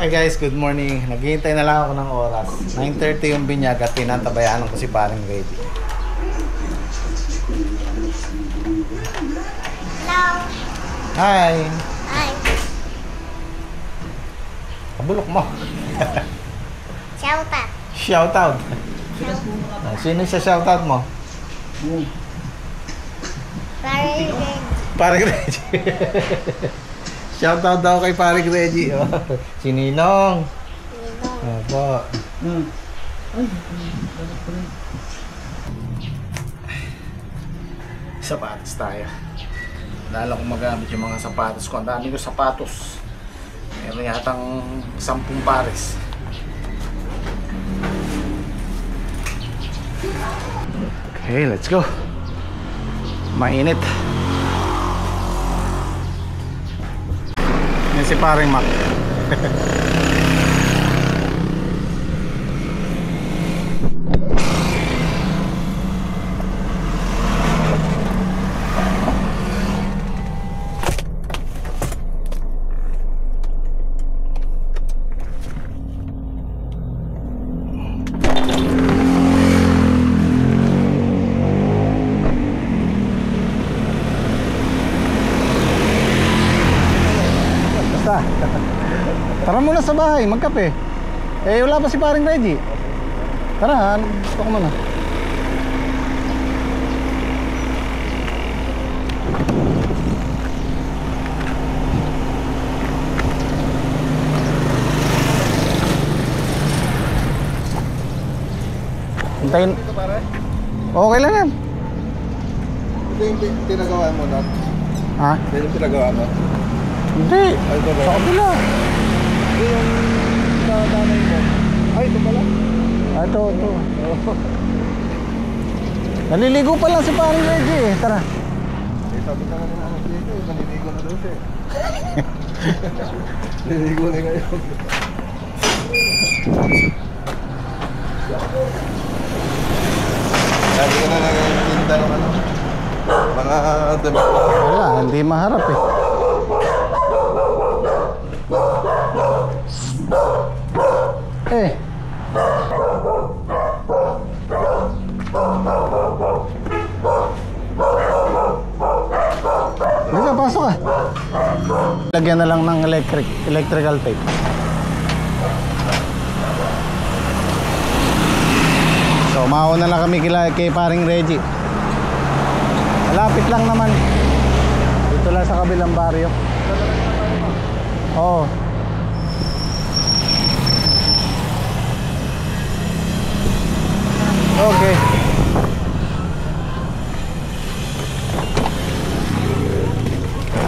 Okay guys, good morning. Naghihintay na lang ako ng oras. 9:30 yung binyag at tinatabayanan ko si paring ready. Hello. Hi. Hi. Kabulok mo. Shout out. Shout out. Sino siya shout out mo? Paring Reggie. Shout out daw kay paring Reggie. Oh. Si Ninong. Opo. Sapatos tayo. Lalo kong magamit yung mga sapatos ko. Ang dami ko sapatos. Meron yatang 10 pares. Okay, let's go. Mainit. Yan si paring Mac. Tara muna sa bahay, magkape. Eh, wala pa si paring Reggie. Tara, gusto ko muna. Hintayin. Okay lang yan. Ito yung pinagawa mo, Nat? Ha? Ito yung pinagawa mo? Hindi. Sa kabila. Ito yung nanay mo. Ay, ito pala? Ito. Naliligo pa lang si paring Reggie eh. Tara. Eh, sabi ka nga ng anak dito, naliligo na daw siya. Naliligo na ngayon. Sabi ko na nagtinda ng ano, mga damit. Wala, hindi maharap eh. Eh. Dito, pasok ka. Lagyan na lang ng electrical tape. So, mauna na kami kay paring Reggie. Malapit lang naman. Dito lang sa kabilang baryo. Oo. Okay.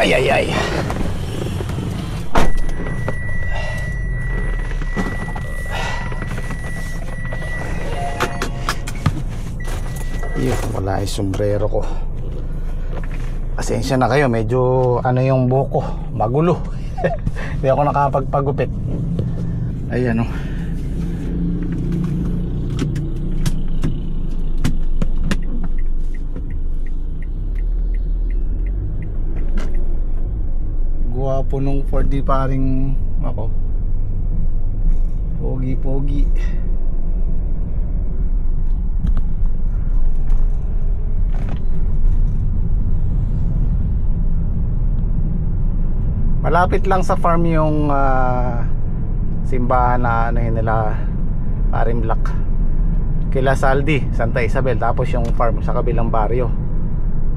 Ay. Wala yung sombrero ko. Pasensya na kayo, medyo ano yung buhok ko, magulo. Hindi ako nakapagpagupit. Ay ano. Guwapo nung Ford di paring ako. Pogi. Malapit lang sa farm yung simbahan na ano yun nila, paring Black. Kila Saldi, Santa Isabel. Tapos yung farm sa kabilang baryo.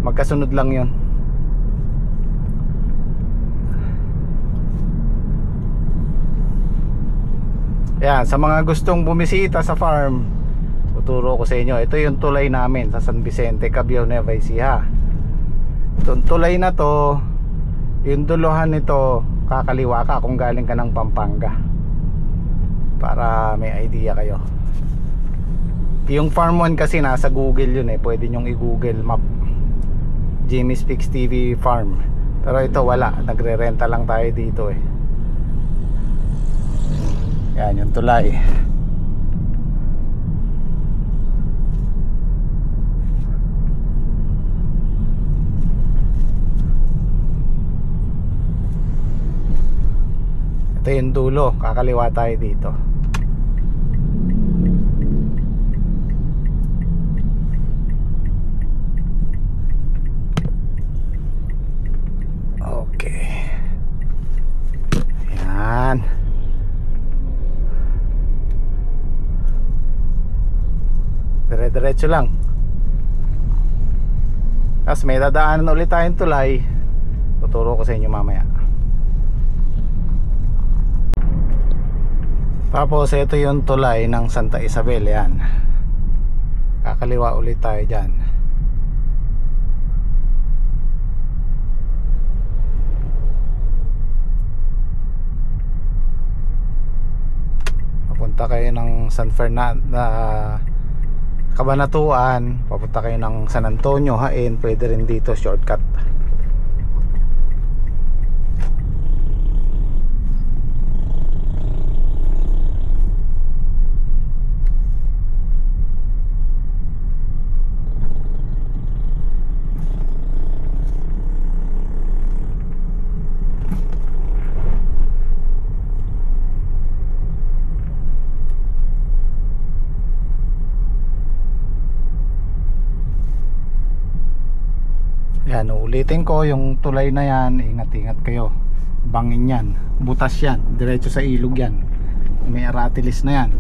Magkasunod lang yun. Yan, sa mga gustong bumisita sa farm, tuturo ko sa inyo. Ito yung tulay namin sa San Vicente, Cabiao, Nueva Ecija. Itong tulay na to, yung duluhan nito, kakaliwa ka kung galing ka ng Pampanga, para may idea kayo. Yung farm 1 kasi nasa Google yun eh. Pwede nyong i-google map Jimmy Speaks TV Farm. Pero ito wala, nagre-renta lang tayo dito eh. Yan yung tulay. Ito yung dulo, kakaliwa tayo dito. Okay. Yan. Dire-diretso lang. Tapos may dadaanan ulit tayong tulay. Tuturo ko sa inyo mamaya. Tapos ito yung tulay ng Santa Isabel. Yan. Kakaliwa ulit tayo dyan. Papunta kayo ng San Fernando, Cabanatuan, papunta kayo ng San Antonio, Hain, pwede rin dito shortcut. Yan, ulitin ko yung tulay na yan, ingat-ingat kayo. Bangin yan, butas yan, diretso sa ilog yan. May aratilis na yan.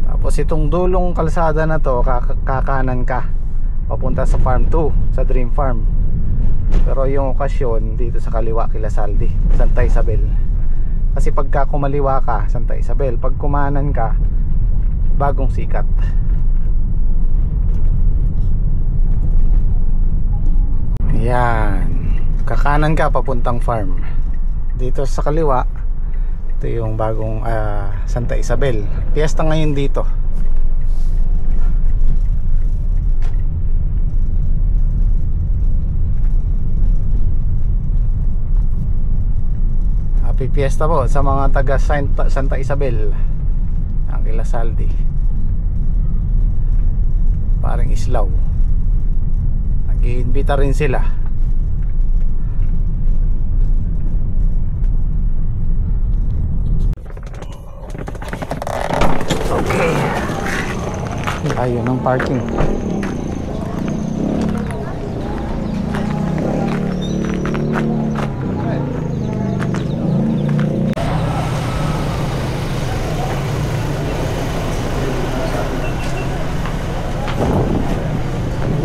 Tapos itong dulong kalsada na to, kakanan ka papunta sa Farm 2, sa Dream Farm. Pero yung okasyon dito sa kaliwa kila Saldi, Santa Isabel. Kasi pagka kumaliwa ka, Santa Isabel. Pag kumanan ka, Bagong Sikat. Yan. Kakanan ka papuntang farm. Dito sa kaliwa, ito yung bagong Santa Isabel. Piyesta ngayon dito. Happy Fiesta po sa mga taga Santa Isabel. Ang kila Saldi, parang Islaw, nag-iimbita rin sila. Okay, ayun ang parking.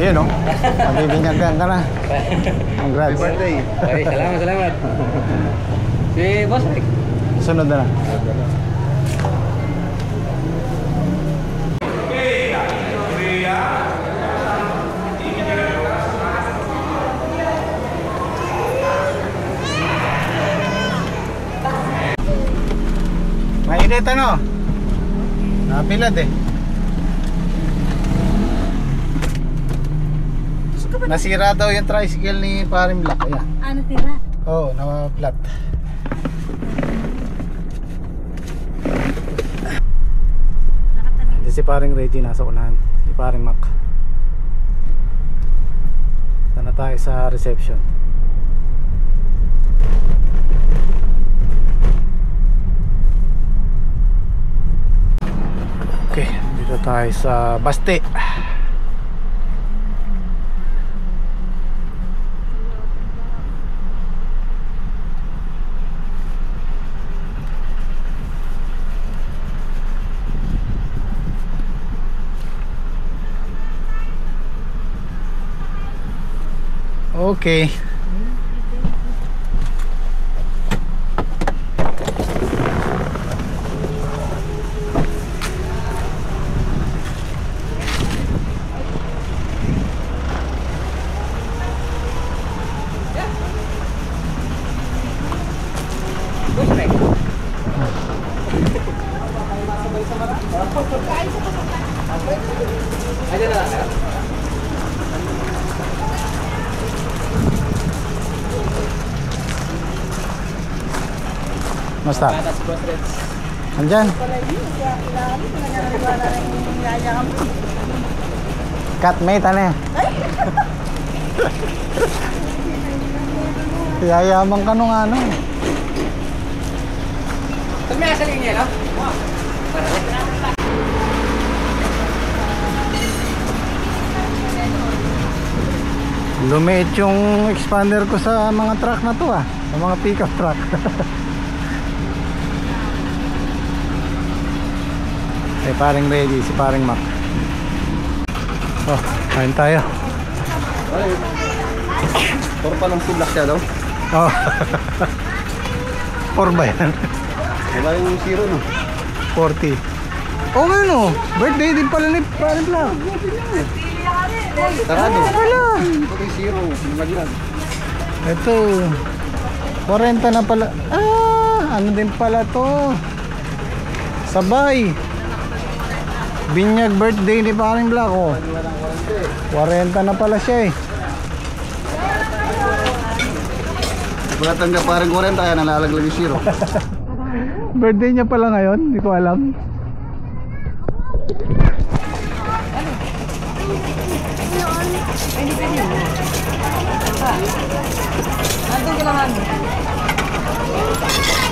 Yun o, mabibinyagan ka na. Congrats. Birthday. Ay, salamat. Si Boss Rick. Sunod na. Mainit ano? Napilad eh. Nasira daw yung tricycle ni Paring Black. Ayan. Ano tira? Oo, na-flat. Hindi si Paring Reggie nasa unahan. Si Paring Mac. Punta na tayo sa reception. Okay, dito tayo sa Baste. Okay. Boss Rick. Ayan na lang. Basta. Patas Boss Rick. Andyan. Catmate, ano yan? Yayaman ka nung ano. Saan may sa linya, no? Lumiit yung expander ko sa mga truck na to ah. Sa mga pickup truck. Eh paring ready, si paring Mac. Oh, kain tayo. Ay, puro pa lang silak siya daw. Oh. 4 ba yan? Wala yung zero no. 40. Oh nga no, birthday din pala ni paring Black. Sarado. Wala. Puro yung zero. Maglag. Ito 40 na pala. Ah, ano din pala to. Sabay. Binyag birthday ni paring Black oh. 40 na pala siya eh. Wala tanggap parang 40 kaya nalalaglag yung zero. Birthday niya pala ngayon, hindi ko alam. Andun kila mami.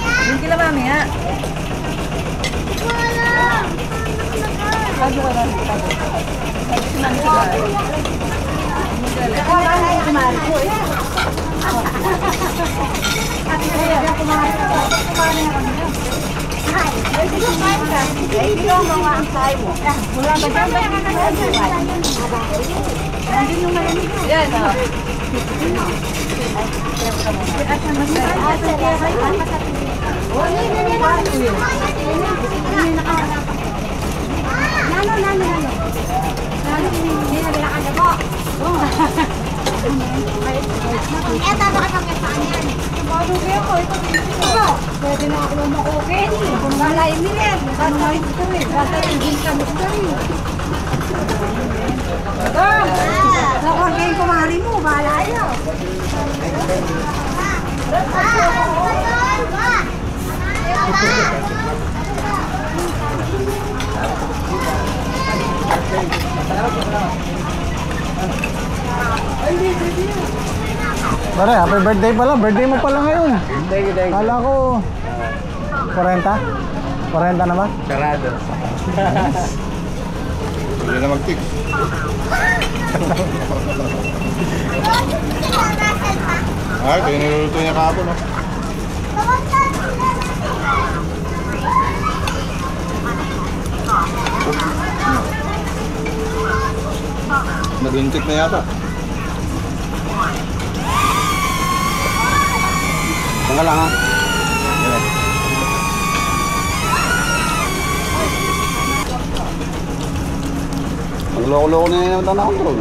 Andun kila mami ha. Pagod ka lang. Pwede na ako makukin. Kung malay mo yan. Basta ito eh. Basta hindi kami ito eh. Nakukin ko mari mo. Bahala yun. Pare, happy birthday pala. Birthday mo pala ngayon. Thank you. Kala ko 40? 40 na ba? Sarado. Hindi na mag-fix. Ay, ito yung niluluto niya kahapon, no? Nagintik na yata. Tanggal lang ha. Ang loko-loko na yun ang control.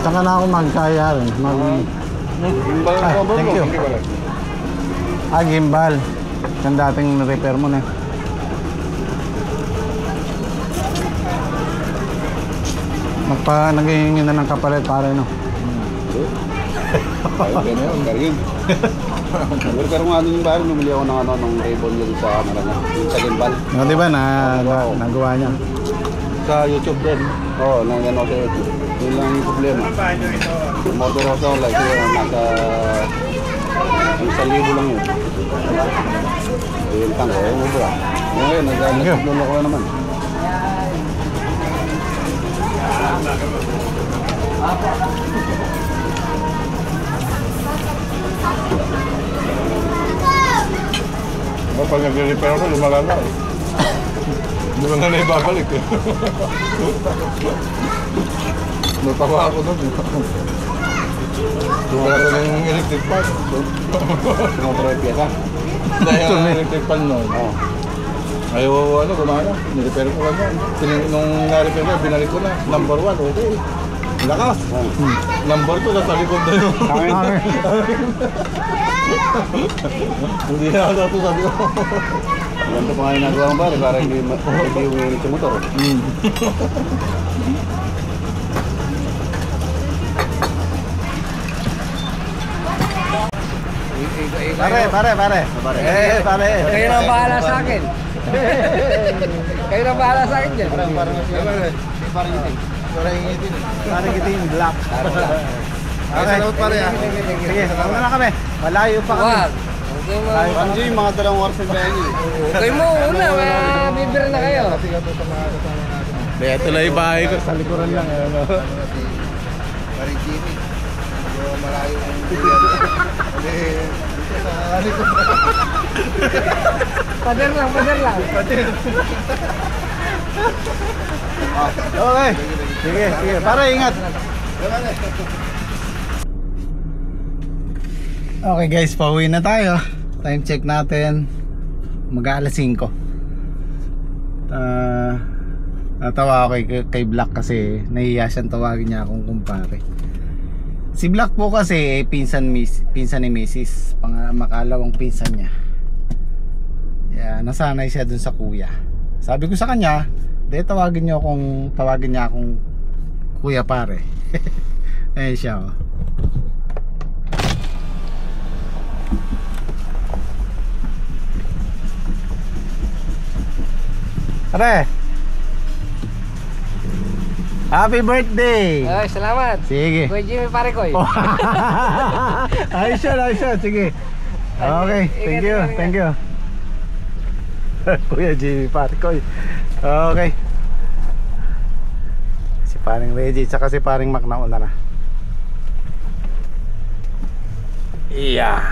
Saka na ako magkaya rin. Gimbal Ah, ang cover thank mo. you. Gimbal. Yung dating repair mo na. Naghihingi na ng kapalit pare no. Ayun, ganyan, galing. Pero nga nun yung bahay, bumili ako ng ng ribbon yun sa camera niya. Yung sa gimbal. No, di ba nagawa niya? Sa YouTube din. Oo, nangyano sa YouTube. Yun lang yung problema. Yung Motor Rosa ko like yun, nasa 1,000 lang yun. Yung tango, yung ubra. Ngayon, nag-luloko na naman. Pag nag-repair ako, lumalala eh. Hindi mo na ibabalik eh. Natawa ako doon eh. Wala ko yung electric pan. Motor yung piyesa. Dahil ang electric pan noon. Oo. Ayaw, gumana. Nirepair ko lang yan. Nung na-repair ko, binalik ko na. Number 1, okay. Lakas. Number 2, nasa likod na yun. Hindi na ako dito sabi ko. Ganito pa nga yung nagawa ng bari para hindi umiinit yung motor. Pare. Pare. Kayo na bahala sa akin. Kayo na bahala sa akin dyan. Parang itim, black. Salamat pare ah. Sige, mauna na kami. Malayo pa kami. Wag. Panjo yung mga 2 oras ng bayan yun. Kayo mo una, bibira na kayo. Ito lang yung bahay ko, sa likuran lang. Ano? Parang Jimmy. Malayo yung Pader lang. Okay. Sige. Para ingat. Okay guys, pauwi na tayo. Time check natin. Mag-aalas 5. Natawa ako kay Black kasi nahiya siyang tawagin niya akong kumpare. Si Black po kasi pinsan ni Mrs. Makalawang pinsan niya. Yeah, nasanay siya dun sa kuya. Sabi ko sa kanya, tawagin niya akong kuya pare. Ayun siya oh. Pare, happy birthday! Ay, salamat. Sige. Kuya Jimmy pare ko. Ayos siya. Sige. Okay, thank you. Kuya Jimmy Parkoy. Okay. Si paring Reggie, tsaka si paring Mac nauna na. Yeah.